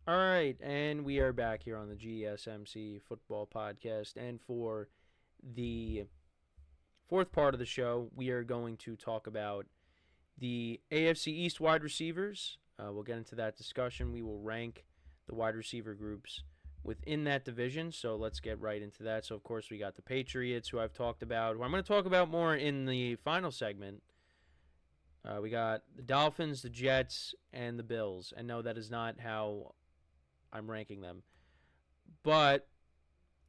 All right, and we are back here on the GSMC football podcast. And for the fourth part of the show, we are going to talk about the AFC East wide receivers. We'll get into that discussion. We will rank the wide receiver groups within that division. So let's get right into that. So, of course, we got the Patriots, who I've talked about, who I'm going to talk about more in the final segment. We got the Dolphins, the Jets, and the Bills. And no, that is not how I'm ranking them. But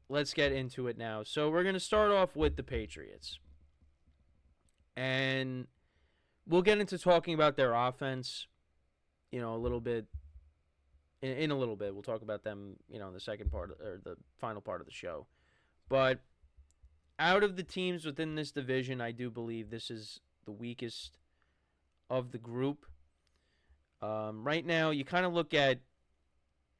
let's get into it now. So we're going to start off with the Patriots. And we'll get into talking about their offense, a little bit. In a little bit, we'll talk about them, in the second part or the final part of the show. But out of the teams within this division, I do believe this is the weakest of the group. Right now, you kind of look at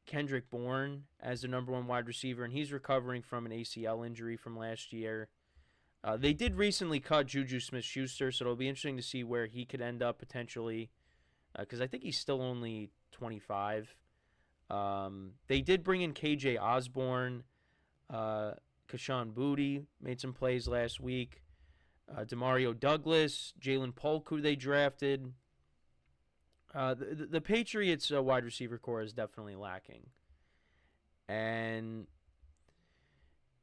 Kendrick Bourne as the number one wide receiver, and he's recovering from an ACL injury from last year. They did recently cut Juju Smith-Schuster, so it'll be interesting to see where he could end up potentially, because I think he's still only 25. They did bring in KJ Osborne. Kashawn Booty made some plays last week. Demario Douglas, Jalen Polk, who they drafted. The Patriots' wide receiver core is definitely lacking. And,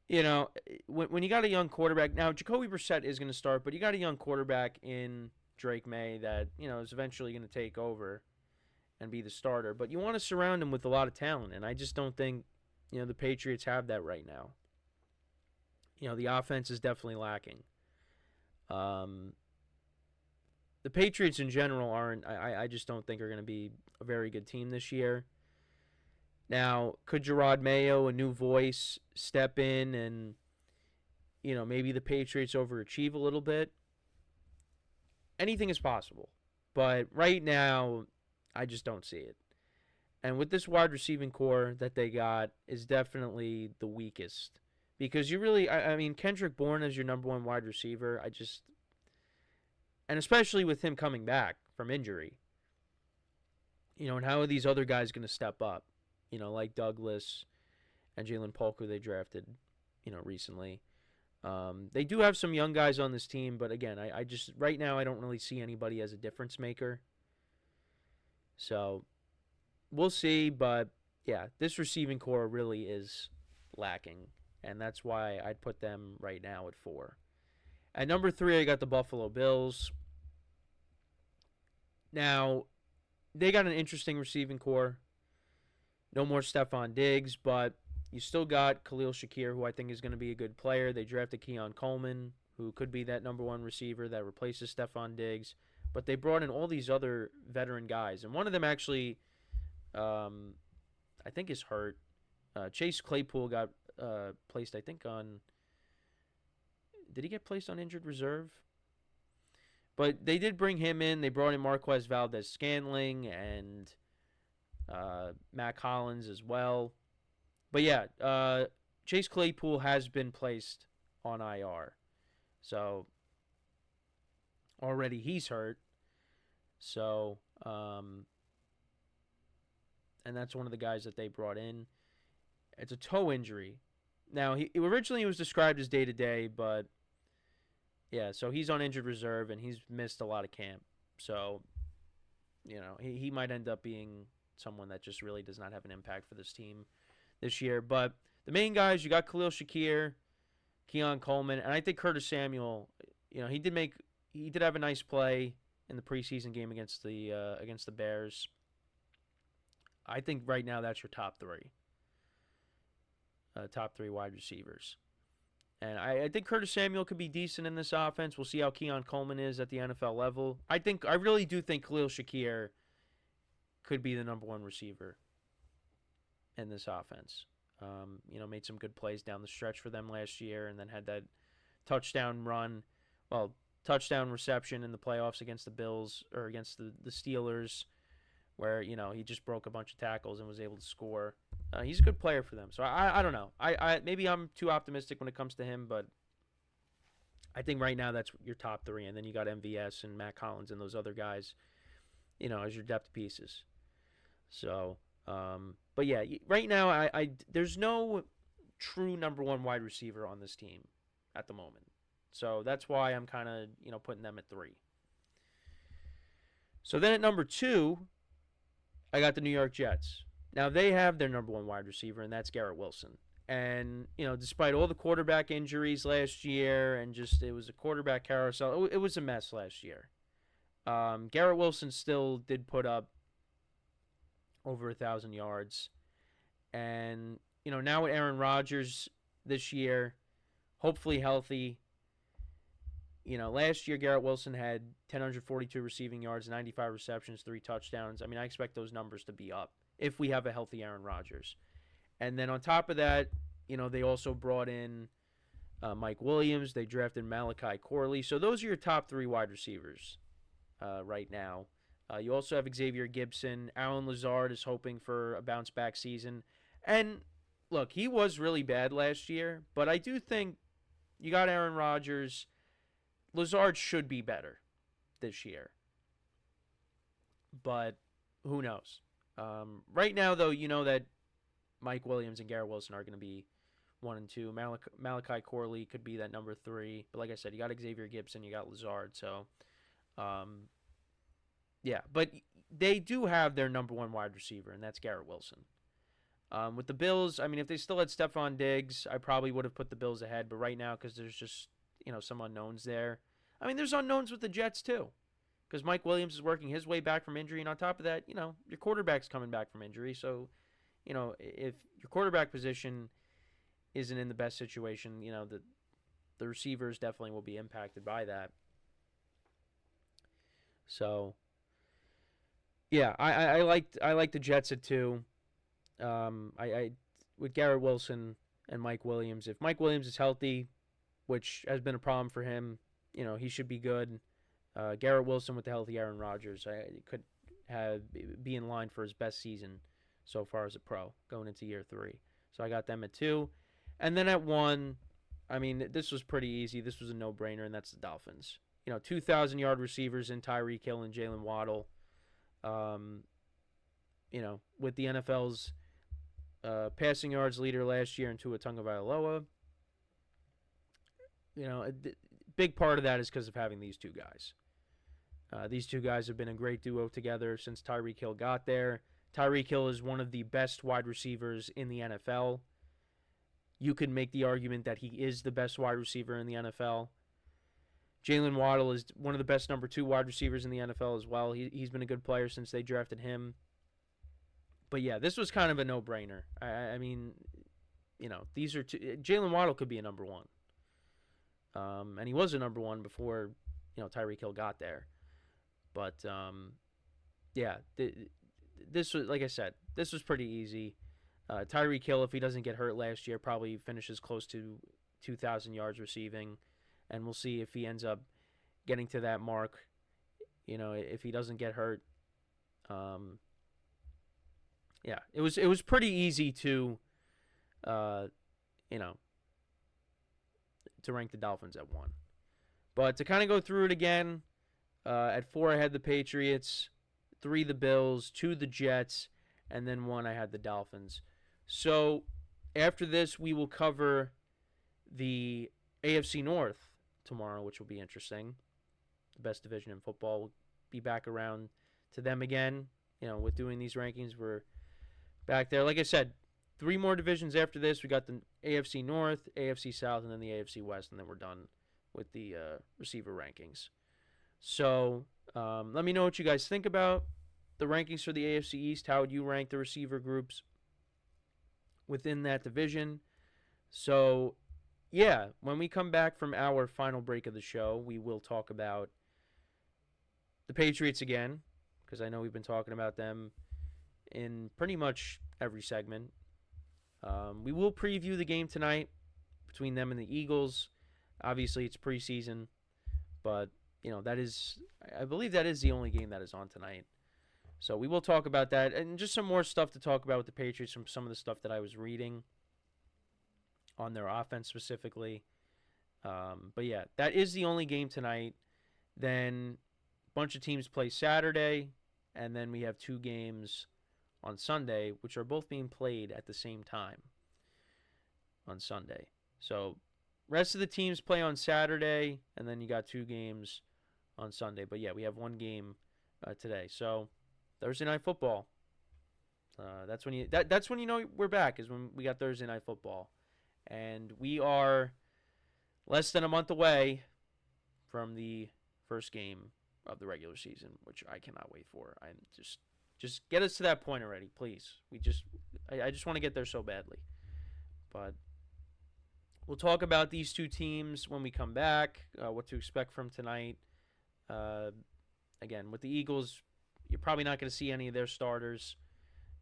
when you got a young quarterback, now Jacoby Brissett is going to start, but you got a young quarterback in Drake May that, is eventually going to take over and be the starter. But you want to surround him with a lot of talent, and I just don't think, the Patriots have that right now. The offense is definitely lacking. The Patriots in general aren't, I just don't think are going to be a very good team this year. Now, could Gerard Mayo, a new voice, step in and, maybe the Patriots overachieve a little bit? Anything is possible. But right now, I just don't see it. And with this wide receiving core that they got is definitely the weakest. Because you really, Kendrick Bourne as your number one wide receiver, and especially with him coming back from injury, and how are these other guys going to step up, like Douglas and Jalen Polk, who they drafted, recently. They do have some young guys on this team, but again, I just, right now, I don't really see anybody as a difference maker. So, we'll see, but yeah, this receiving core really is lacking, and that's why I'd put them right now at 4. At number 3, I got the Buffalo Bills. Now, they got an interesting receiving core. No more Stephon Diggs, but you still got Khalil Shakir, who I think is going to be a good player. They drafted Keon Coleman, who could be that number one receiver that replaces Stephon Diggs. But they brought in all these other veteran guys, and one of them actually, I think, is hurt. Chase Claypool got placed, I think, on. Did he get placed on injured reserve? But they did bring him in. They brought in Marquez Valdez-Scantling and Matt Collins as well. But yeah, Chase Claypool has been placed on IR. So already he's hurt. So, and that's one of the guys that they brought in. It's a toe injury. Now, he originally was described as day-to-day, but yeah, so he's on injured reserve, and he's missed a lot of camp. So, he might end up being someone that just really does not have an impact for this team this year. But the main guys, you got Khalil Shakir, Keon Coleman, and I think Curtis Samuel, he did have a nice play in the preseason game against the Bears. I think right now that's your top 3. Top 3 wide receivers. And I think Curtis Samuel could be decent in this offense. We'll see how Keon Coleman is at the NFL level. I really do think Khalil Shakir could be the number one receiver in this offense. Made some good plays down the stretch for them last year, and then had that touchdown reception in the playoffs against the Bills or against the Steelers, where he just broke a bunch of tackles and was able to score. He's a good player for them. So I don't know. I maybe I'm too optimistic when it comes to him, but I think right now that's your top 3, and then you got MVS and Matt Collins and those other guys, as your depth pieces. So But yeah, right now there's no true number one wide receiver on this team at the moment. So that's why I'm kind of putting them at 3. So then at number 2, I got the New York Jets. Now they have their number one wide receiver, and that's Garrett Wilson. And despite all the quarterback injuries last year, and just it was a quarterback carousel, it was a mess last year. Garrett Wilson still did put up over 1,000 yards, and now with Aaron Rodgers this year, hopefully healthy. Last year Garrett Wilson had 1,042 receiving yards, 95 receptions, 3 touchdowns. I mean, I expect those numbers to be up if we have a healthy Aaron Rodgers. And then on top of that, they also brought in Mike Williams. They drafted Malachi Corley. So those are your top 3 wide receivers right now. You also have Xavier Gibson. Allen Lazard is hoping for a bounce-back season. And, look, he was really bad last year, but I do think you got Aaron Rodgers. Lazard should be better this year. But who knows? Right now, though, you know that Mike Williams and Garrett Wilson are going to be 1 and 2. Malachi Corley could be that number 3. But like I said, you got Xavier Gibson, you got Lazard. So, yeah. But they do have their number one wide receiver, and that's Garrett Wilson. With the Bills, I mean, if they still had Stephon Diggs, I probably would have put the Bills ahead. But right now, because there's just some unknowns there. I mean, there's unknowns with the Jets too, because Mike Williams is working his way back from injury, and on top of that, your quarterback's coming back from injury. So, if your quarterback position isn't in the best situation, the receivers definitely will be impacted by that. So, yeah, I like the Jets at 2. I with Garrett Wilson and Mike Williams. If Mike Williams is healthy, which has been a problem for him, he should be good. Garrett Wilson with the healthy Aaron Rodgers, could be in line for his best season so far as a pro going into year 3. So I got them at 2. And then at 1, I mean, this was pretty easy. This was a no-brainer, and that's the Dolphins. 2,000-yard receivers in Tyreek Hill and Jalen Waddle. With the NFL's passing yards leader last year in Tua Tagovailoa. A big part of that is because of having these 2 guys. These 2 guys have been a great duo together since Tyreek Hill got there. Tyreek Hill is one of the best wide receivers in the NFL. You could make the argument that he is the best wide receiver in the NFL. Jalen Waddle is one of the best number 2 wide receivers in the NFL as well. He's been a good player since they drafted him. But yeah, this was kind of a no-brainer. I mean, these are 2. Jalen Waddle could be a number 1. And he was a number 1 before, Tyreek Hill got there. But, yeah, this was, like I said, this was pretty easy. Tyreek Hill, if he doesn't get hurt last year, probably finishes close to 2,000 yards receiving. And we'll see if he ends up getting to that mark, if he doesn't get hurt. Yeah, it was pretty easy to, to rank the Dolphins at 1. But to kind of go through it again, at 4 I had the Patriots, 3 the Bills, 2 the Jets, and then 1 I had the Dolphins. So after this, we will cover the AFC North tomorrow, which will be interesting. The best division in football. We'll be back around to them again. With doing these rankings, we're back there. Like I said, 3 more divisions after this. We got the AFC North, AFC South, and then the AFC West, and then we're done with the receiver rankings. So let me know what you guys think about the rankings for the AFC East. How would you rank the receiver groups within that division? So, yeah, when we come back from our final break of the show, we will talk about the Patriots again, because I know we've been talking about them in pretty much every segment. We will preview the game tonight between them and the Eagles. Obviously, it's preseason, but I believe that is the only game that is on tonight. So we will talk about that, and just some more stuff to talk about with the Patriots from some of the stuff that I was reading on their offense specifically. But yeah, that is the only game tonight. Then a bunch of teams play Saturday, and then we have 2 games on Sunday, which are both being played at the same time on Sunday. So rest of the teams play on Saturday, and then you got 2 games on Sunday. But yeah, we have 1 game today. So Thursday night football. That's when you know we're back, is when we got Thursday night football, and we are less than a month away from the first game of the regular season, which I cannot wait for. I'm just get us to that point already, please. I just want to get there so badly. But we'll talk about these 2 teams when we come back, what to expect from tonight. Again, with the Eagles, you're probably not going to see any of their starters.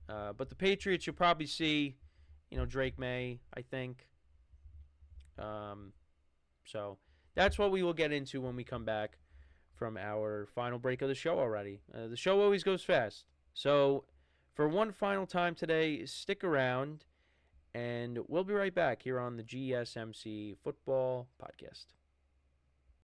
But the Patriots, you'll probably see, Drake May, I think. So that's what we will get into when we come back from our final break of the show already. The show always goes fast. So for one final time today, stick around, and we'll be right back here on the GSMC Football Podcast.